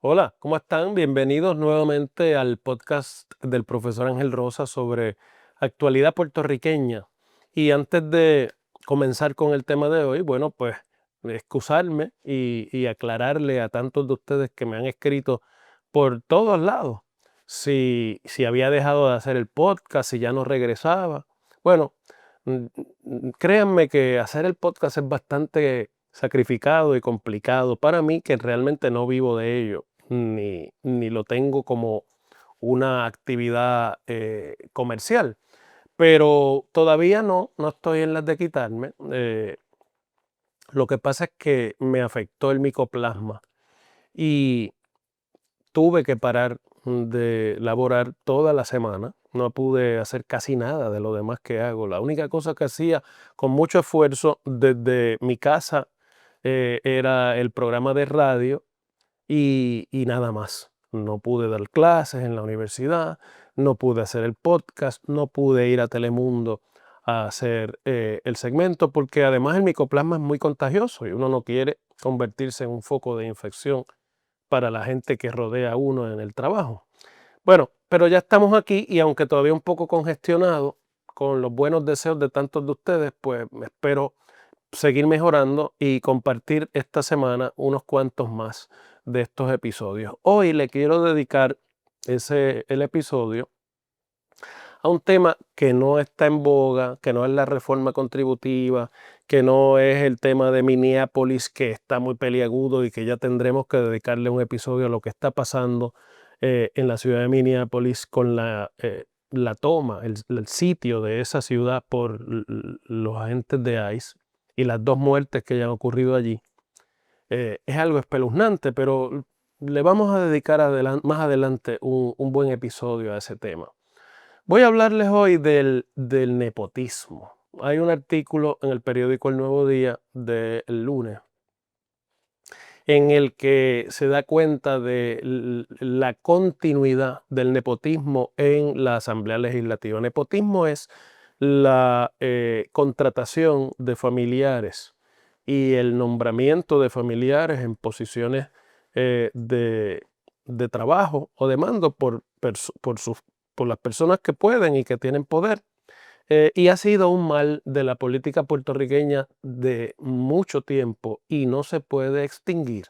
Hola, ¿cómo están? Bienvenidos nuevamente al podcast del profesor Ángel Rosa sobre actualidad puertorriqueña. Y antes de comenzar con el tema de hoy, bueno, pues excusarme y aclararle a tantos de ustedes que me han escrito por todos lados si había dejado de hacer el podcast, si ya no regresaba. Bueno, créanme que hacer el podcast es bastante sacrificado y complicado para mí, que realmente no vivo de ello ni lo tengo como una actividad comercial, pero todavía no estoy en las de quitarme. Lo que pasa es que me afectó el micoplasma y tuve que parar de laborar toda la semana. No pude hacer casi nada de lo demás que hago. La única cosa que hacía con mucho esfuerzo desde mi casa era el programa de radio y nada más. No pude dar clases en la universidad, no pude hacer el podcast, no pude ir a Telemundo a hacer el segmento, porque además el micoplasma es muy contagioso y uno no quiere convertirse en un foco de infección para la gente que rodea a uno en el trabajo. Bueno, pero ya estamos aquí y aunque todavía un poco congestionado, con los buenos deseos de tantos de ustedes, pues espero seguir mejorando y compartir esta semana unos cuantos más de estos episodios. Hoy le quiero dedicar el episodio a un tema que no está en boga, que no es la reforma contributiva, que no es el tema de Minneapolis, que está muy peliagudo y que ya tendremos que dedicarle un episodio a lo que está pasando en la ciudad de Minneapolis con la toma, el sitio de esa ciudad por los agentes de ICE y las dos muertes que ya han ocurrido allí. Es algo espeluznante, pero le vamos a dedicar más adelante un buen episodio a ese tema. Voy a hablarles hoy del nepotismo. Hay un artículo en el periódico El Nuevo Día del lunes en el que se da cuenta de la continuidad del nepotismo en la Asamblea Legislativa. Nepotismo es la contratación de familiares y el nombramiento de familiares en posiciones de trabajo o de mando por las personas que pueden y que tienen poder. Y ha sido un mal de la política puertorriqueña de mucho tiempo y no se puede extinguir,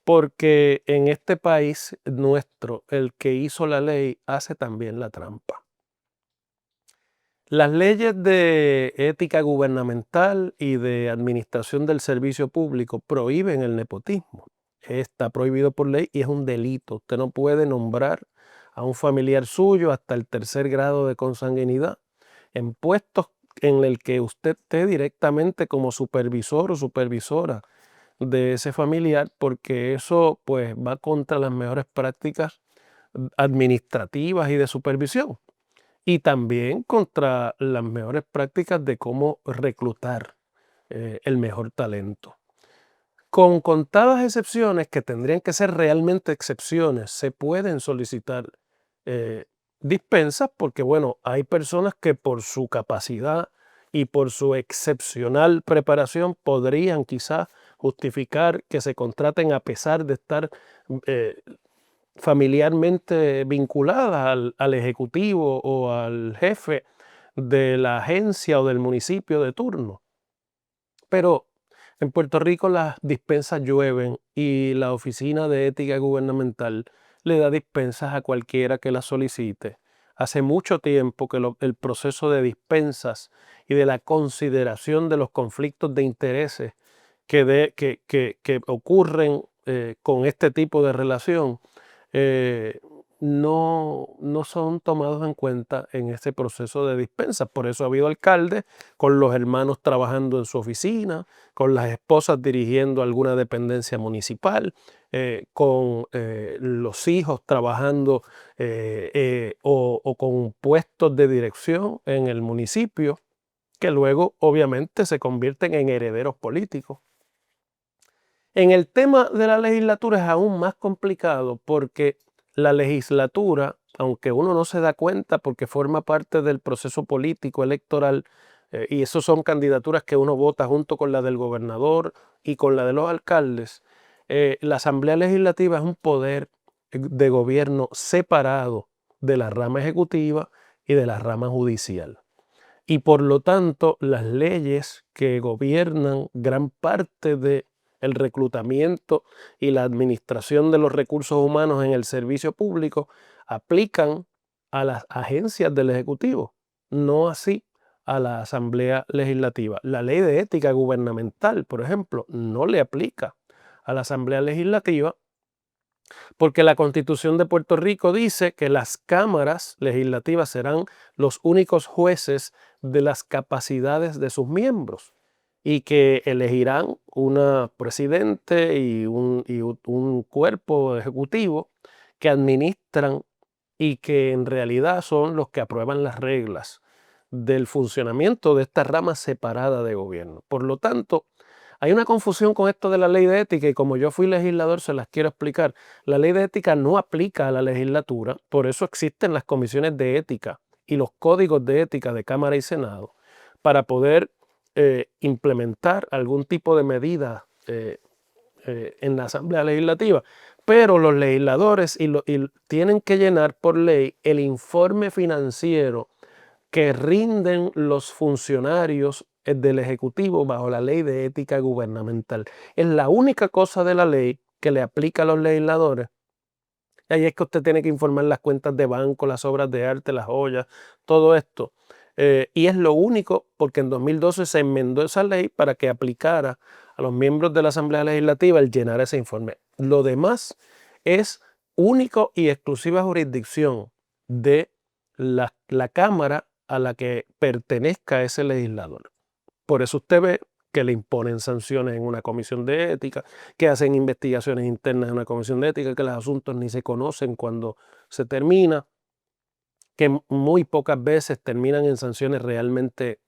porque en este país nuestro, el que hizo la ley hace también la trampa. Las leyes de ética gubernamental y de administración del servicio público prohíben el nepotismo. Está prohibido por ley y es un delito. Usted no puede nombrar a un familiar suyo hasta el tercer grado de consanguinidad en puestos en el que usted esté directamente como supervisor o supervisora de ese familiar, porque eso pues va contra las mejores prácticas administrativas y de supervisión, y también contra las mejores prácticas de cómo reclutar el mejor talento. Con contadas excepciones, que tendrían que ser realmente excepciones, se pueden solicitar eh, dispensas porque, bueno, hay personas que por su capacidad y por su excepcional preparación podrían quizás justificar que se contraten a pesar de estar eh, familiarmente vinculadas al ejecutivo o al jefe de la agencia o del municipio de turno. Pero en Puerto Rico las dispensas llueven y la Oficina de Ética Gubernamental le da dispensas a cualquiera que las solicite. Hace mucho tiempo que el proceso de dispensas y de la consideración de los conflictos de intereses que ocurren con este tipo de relación eh, no son tomados en cuenta en este proceso de dispensa. Por eso ha habido alcaldes con los hermanos trabajando en su oficina, con las esposas dirigiendo alguna dependencia municipal, con los hijos trabajando o con puestos de dirección en el municipio, que luego obviamente se convierten en herederos políticos. En el tema de la legislatura es aún más complicado porque la legislatura, aunque uno no se da cuenta porque forma parte del proceso político electoral, y esos son candidaturas que uno vota junto con la del gobernador y con la de los alcaldes, la Asamblea Legislativa es un poder de gobierno separado de la rama ejecutiva y de la rama judicial. Y por lo tanto, las leyes que gobiernan gran parte del reclutamiento y la administración de los recursos humanos en el servicio público aplican a las agencias del Ejecutivo, no así a la Asamblea Legislativa. La ley de ética gubernamental, por ejemplo, no le aplica a la Asamblea Legislativa porque la Constitución de Puerto Rico dice que las cámaras legislativas serán los únicos jueces de las capacidades de sus miembros y que elegirán un presidente y un cuerpo ejecutivo que administran y que en realidad son los que aprueban las reglas del funcionamiento de esta rama separada de gobierno. Por lo tanto, hay una confusión con esto de la ley de ética y como yo fui legislador se las quiero explicar. La ley de ética no aplica a la legislatura, por eso existen las comisiones de ética y los códigos de ética de Cámara y Senado para poder implementar algún tipo de medida en la Asamblea Legislativa. Pero los legisladores tienen que llenar por ley el informe financiero que rinden los funcionarios del Ejecutivo bajo la ley de ética gubernamental. Es la única cosa de la ley que le aplica a los legisladores. Y ahí es que usted tiene que informar las cuentas de banco, las obras de arte, las joyas, todo esto. Y es lo único porque en 2012 se enmendó esa ley para que aplicara a los miembros de la Asamblea Legislativa el llenar ese informe. Lo demás es único y exclusiva jurisdicción de la Cámara a la que pertenezca ese legislador. Por eso usted ve que le imponen sanciones en una comisión de ética, que hacen investigaciones internas en una comisión de ética, que los asuntos ni se conocen cuando se termina, que muy pocas veces terminan en sanciones realmente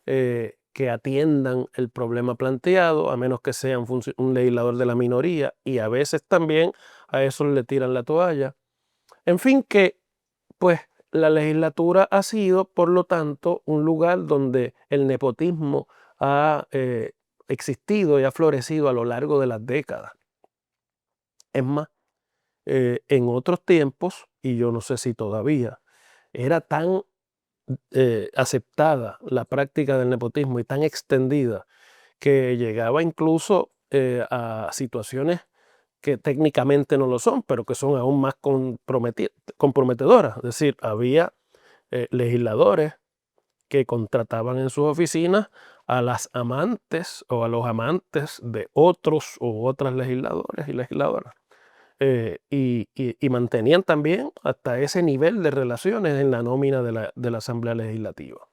que atiendan el problema planteado, a menos que sea un legislador de la minoría, y a veces también a eso le tiran la toalla. En fin, que pues la legislatura ha sido, por lo tanto, un lugar donde el nepotismo ha existido y ha florecido a lo largo de las décadas. Es más, en otros tiempos, y yo no sé si todavía, era tan aceptada la práctica del nepotismo y tan extendida que llegaba incluso a situaciones que técnicamente no lo son, pero que son aún más comprometedoras. Es decir, había legisladores que contrataban en sus oficinas a las amantes o a los amantes de otros u otras legisladores y legisladoras. Y mantenían también hasta ese nivel de relaciones en la nómina de la Asamblea Legislativa.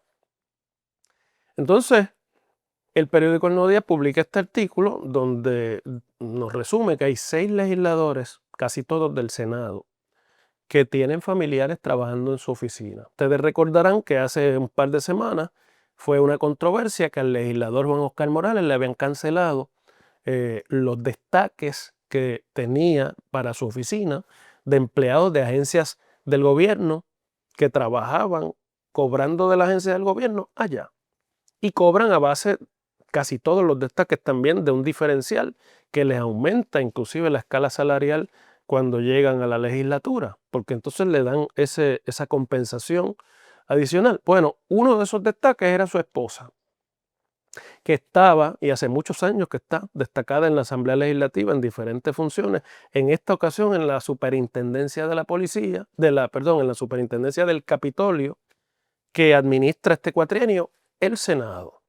Entonces, el periódico El Nuevo Día publica este artículo donde nos resume que hay 6 legisladores, casi todos del Senado, que tienen familiares trabajando en su oficina. Ustedes recordarán que hace un par de semanas fue una controversia que al legislador Juan Oscar Morales le habían cancelado los destaques que tenía para su oficina de empleados de agencias del gobierno que trabajaban cobrando de la agencia del gobierno allá. Y cobran a base casi todos los destaques también de un diferencial que les aumenta inclusive la escala salarial cuando llegan a la legislatura, porque entonces le dan esa compensación adicional. Bueno, uno de esos destaques era su esposa, que estaba, y hace muchos años que está, destacada en la Asamblea Legislativa en diferentes funciones, en esta ocasión en la superintendencia de la policía, en la superintendencia del Capitolio, que administra este cuatrienio, el Senado.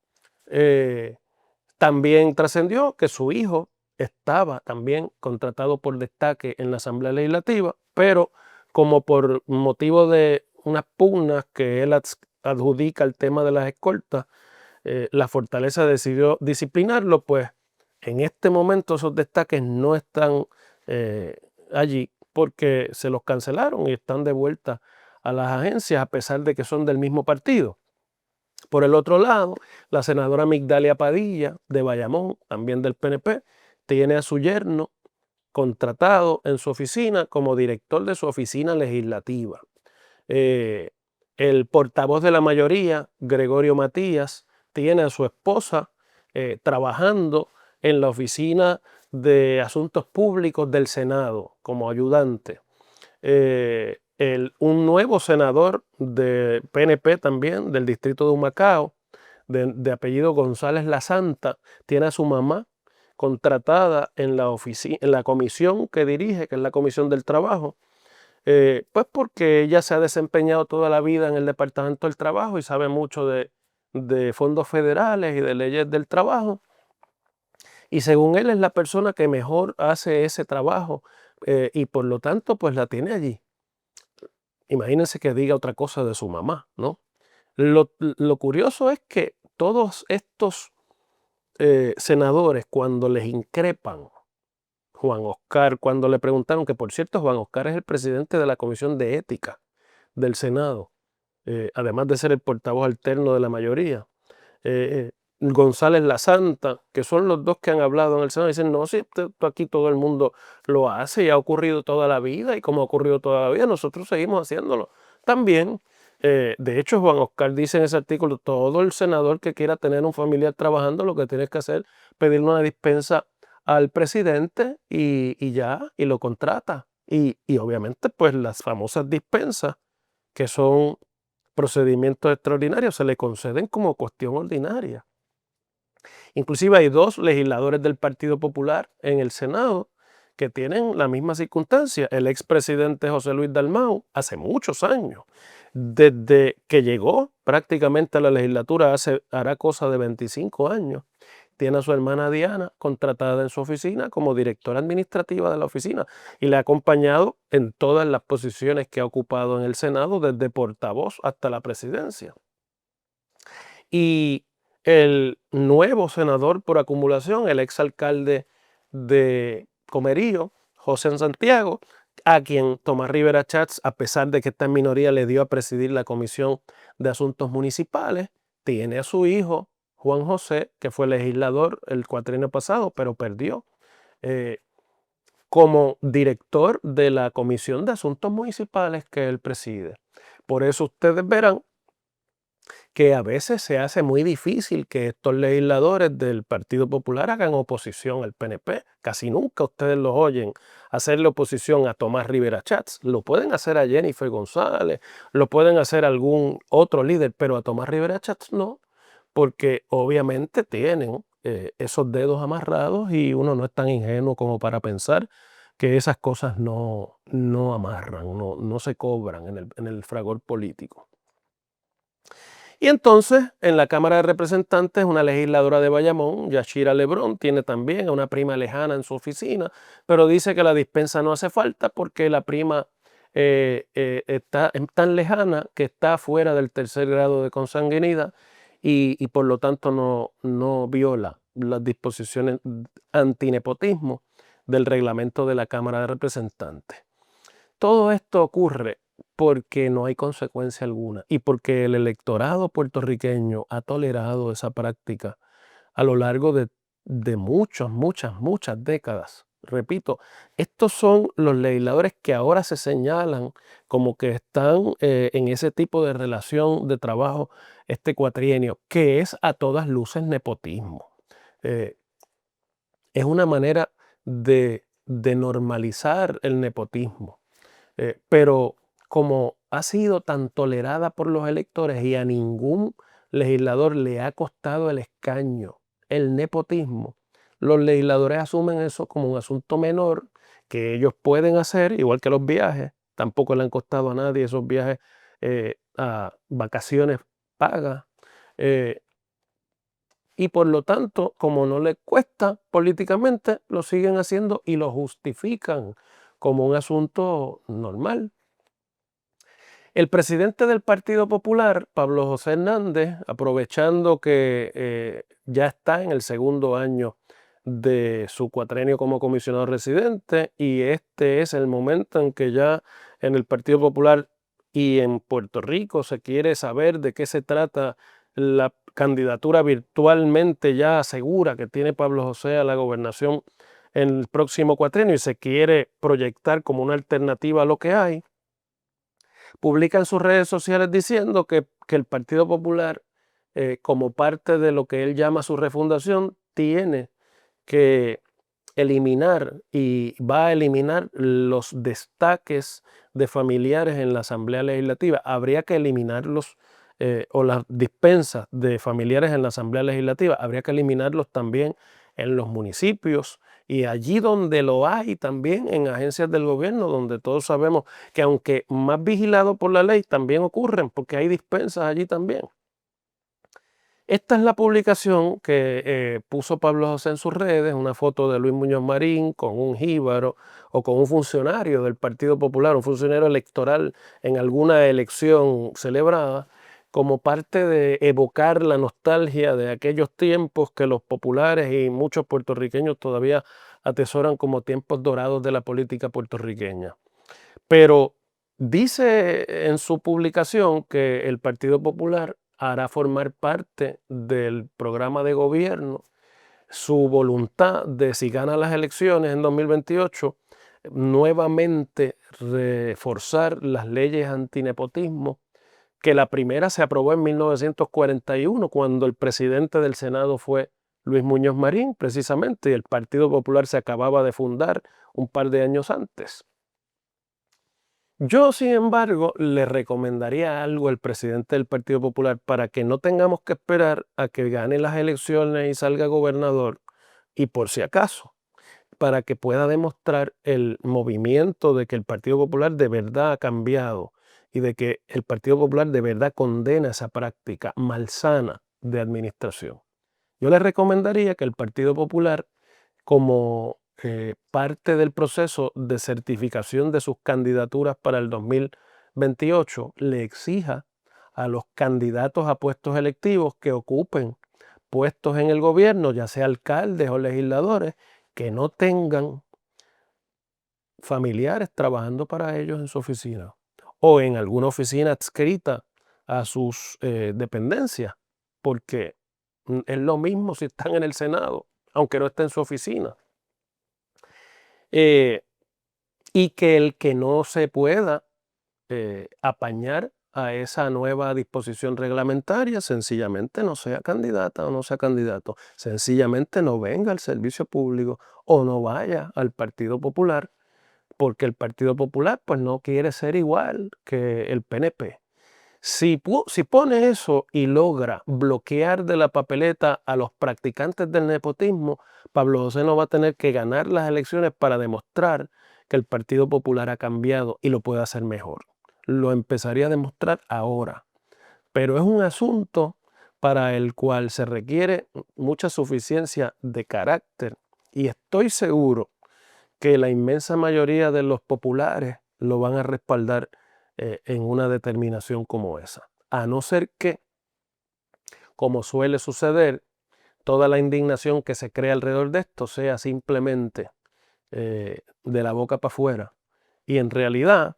También trascendió que su hijo estaba también contratado por destaque en la Asamblea Legislativa, pero como por motivo de unas pugnas que él adjudica al tema de las escoltas, la Fortaleza decidió disciplinarlo, pues en este momento esos destaques no están allí porque se los cancelaron y están de vuelta a las agencias a pesar de que son del mismo partido. Por el otro lado, la senadora Migdalia Padilla de Bayamón, también del PNP, tiene a su yerno contratado en su oficina como director de su oficina legislativa. El portavoz de la mayoría, Gregorio Matías, tiene a su esposa trabajando en la oficina de Asuntos Públicos del Senado como ayudante. Un nuevo senador de PNP también, del distrito de Humacao, de apellido González La Santa, tiene a su mamá contratada en la comisión que dirige, que es la Comisión del Trabajo, pues porque ella se ha desempeñado toda la vida en el Departamento del Trabajo y sabe mucho de fondos federales y de leyes del trabajo. Y según él es la persona que mejor hace ese trabajo y por lo tanto pues la tiene allí. Imagínense que diga otra cosa de su mamá, ¿no? Lo curioso es que todos estos senadores, cuando les increpan, Juan Oscar, cuando le preguntaron, que por cierto Juan Oscar es el presidente de la Comisión de Ética del Senado, además de ser el portavoz alterno de la mayoría, González La Santa, que son los dos que han hablado en el Senado, dicen, no, si esto aquí todo el mundo lo hace y ha ocurrido toda la vida, y como ha ocurrido toda la vida, nosotros seguimos haciéndolo también. De hecho, Juan Oscar dice en ese artículo, todo el senador que quiera tener un familiar trabajando, lo que tiene que hacer es pedirle una dispensa al presidente y ya, y lo contrata. Y obviamente, pues las famosas dispensas, que son procedimientos extraordinarios, se le conceden como cuestión ordinaria. Inclusive hay dos legisladores del Partido Popular en el Senado que tienen la misma circunstancia. El expresidente José Luis Dalmau, hace muchos años, desde que llegó prácticamente a la legislatura, hará cosa de 25 años, tiene a su hermana Diana contratada en su oficina como directora administrativa de la oficina y le ha acompañado en todas las posiciones que ha ocupado en el Senado, desde portavoz hasta la presidencia. Y el nuevo senador por acumulación, el exalcalde de Comerío, José Santiago, a quien Tomás Rivera Chats, a pesar de que está en minoría, le dio a presidir la Comisión de Asuntos Municipales, tiene a su hijo, Juan José, que fue legislador el cuatrienio pasado, pero perdió, como director de la Comisión de Asuntos Municipales que él preside. Por eso ustedes verán que a veces se hace muy difícil que estos legisladores del Partido Popular hagan oposición al PNP. Casi nunca ustedes los oyen hacerle oposición a Tomás Rivera Chats. Lo pueden hacer a Jennifer González, lo pueden hacer a algún otro líder, pero a Tomás Rivera Chats no, porque obviamente tienen esos dedos amarrados y uno no es tan ingenuo como para pensar que esas cosas no amarran, no se cobran en el fragor político. Y entonces, en la Cámara de Representantes, una legisladora de Bayamón, Yashira Lebrón, tiene también a una prima lejana en su oficina, pero dice que la dispensa no hace falta porque la prima es tan lejana que está fuera del tercer grado de consanguinidad y por lo tanto no viola las disposiciones antinepotismo del reglamento de la Cámara de Representantes. Todo esto ocurre porque no hay consecuencia alguna y porque el electorado puertorriqueño ha tolerado esa práctica a lo largo de muchas décadas. Repito, estos son los legisladores que ahora se señalan como que están en ese tipo de relación de trabajo este cuatrienio, que es a todas luces nepotismo. Es una manera de normalizar el nepotismo. Pero como ha sido tan tolerada por los electores y a ningún legislador le ha costado el escaño, el nepotismo, los legisladores asumen eso como un asunto menor que ellos pueden hacer, igual que los viajes. Tampoco le han costado a nadie esos viajes a vacaciones pagas. Y por lo tanto, como no les cuesta políticamente, lo siguen haciendo y lo justifican como un asunto normal. El presidente del Partido Popular, Pablo José Hernández, aprovechando que ya está en el segundo año de su cuatrenio como comisionado residente y este es el momento en que ya en el Partido Popular y en Puerto Rico se quiere saber de qué se trata la candidatura virtualmente ya segura que tiene Pablo José a la gobernación en el próximo cuatrenio y se quiere proyectar como una alternativa a lo que hay. Publica en sus redes sociales diciendo que el Partido Popular, como parte de lo que él llama su refundación, tiene que eliminar y va a eliminar los destaques de familiares en la Asamblea Legislativa. Habría que eliminarlos, o las dispensas de familiares en la Asamblea Legislativa, habría que eliminarlos también en los municipios y allí donde lo hay también en agencias del gobierno, donde todos sabemos que aunque más vigilado por la ley, también ocurren porque hay dispensas allí también. Esta es la publicación que puso Pablo José en sus redes, una foto de Luis Muñoz Marín con un jíbaro o con un funcionario del Partido Popular, un funcionario electoral en alguna elección celebrada, como parte de evocar la nostalgia de aquellos tiempos que los populares y muchos puertorriqueños todavía atesoran como tiempos dorados de la política puertorriqueña. Pero dice en su publicación que el Partido Popular hará formar parte del programa de gobierno su voluntad de, si gana las elecciones en 2028, nuevamente reforzar las leyes antinepotismo, que la primera se aprobó en 1941, cuando el presidente del Senado fue Luis Muñoz Marín, precisamente, y el Partido Popular se acababa de fundar un par de años antes. Yo, sin embargo, le recomendaría algo al presidente del Partido Popular para que no tengamos que esperar a que gane las elecciones y salga gobernador, y por si acaso, para que pueda demostrar el movimiento de que el Partido Popular de verdad ha cambiado y de que el Partido Popular de verdad condena esa práctica malsana de administración. Yo le recomendaría que el Partido Popular, como parte del proceso de certificación de sus candidaturas para el 2028, le exija a los candidatos a puestos electivos que ocupen puestos en el gobierno, ya sea alcaldes o legisladores, que no tengan familiares trabajando para ellos en su oficina o en alguna oficina adscrita a sus dependencias, porque es lo mismo si están en el Senado, aunque no esté en su oficina. Y que el que no se pueda apañar a esa nueva disposición reglamentaria, sencillamente no sea candidata o no sea candidato, sencillamente no venga al servicio público o no vaya al Partido Popular, porque el Partido Popular pues no quiere ser igual que el PNP. Si pone eso y logra bloquear de la papeleta a los practicantes del nepotismo, Pablo José no va a tener que ganar las elecciones para demostrar que el Partido Popular ha cambiado y lo puede hacer mejor. Lo empezaría a demostrar ahora, pero es un asunto para el cual se requiere mucha suficiencia de carácter y estoy seguro que la inmensa mayoría de los populares lo van a respaldar en una determinación como esa. A no ser que, como suele suceder, toda la indignación que se crea alrededor de esto sea simplemente de la boca para afuera. Y en realidad,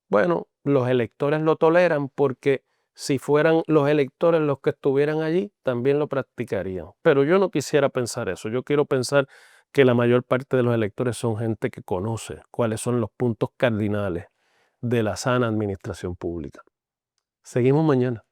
bueno, los electores lo toleran porque si fueran los electores los que estuvieran allí, también lo practicarían. Pero yo no quisiera pensar eso. Yo quiero pensar que la mayor parte de los electores son gente que conoce cuáles son los puntos cardinales de la sana administración pública. Seguimos mañana.